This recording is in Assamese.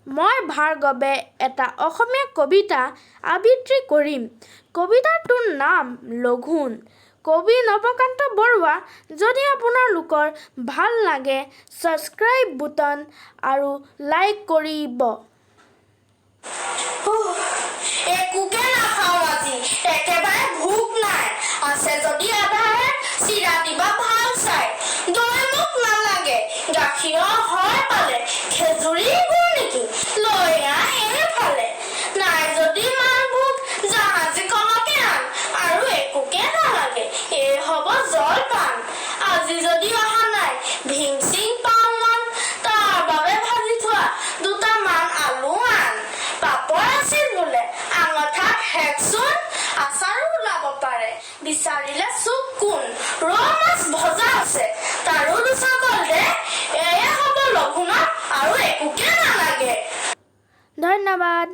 মই ভাৰ্গৱে এটা অসমীয়া কবিতা আবৃত্তি কৰিম। কবিতাটোৰ নাম লঘোণ। কবি নৱকান্ত বৰুৱা। যদি আপোনালোকৰ ভাল লাগে ছাবস্ক্ৰাইব বুটান আৰু লাইক কৰিব। একোকে নাখাওঁ আজি, একেবাৰে ভোক নাই। আছে যদি আধাৰে চিৰা দিবা ভাল চাই। দৈ মোক নালাগে, গাখীৰৰ হয় পালে, খেজুৰি গুৰ নেকি লৈ আহ এইফালে। নাই যদি মান ভোক জাহাজী কলকে আন, আৰু একোকে নালাগে এই হ'ব জলপান। আজি যদি অহা নাই ভিংচিং পাওঁ মন, তাৰ বাবে ভাজি থোৱা দুটামান আলু আন। পাপৰ আছিল বোলে আঙঠাত হেকচোন, আচাৰো ওলাব পাৰে বিচাৰিলে চুক কোন। ৰৌ মাছ ভজা আছে তাৰো দুচাকল দে, এয়ে হ'ব লঘোণত আৰু একোকে নালাগে। ধন্যবাদ।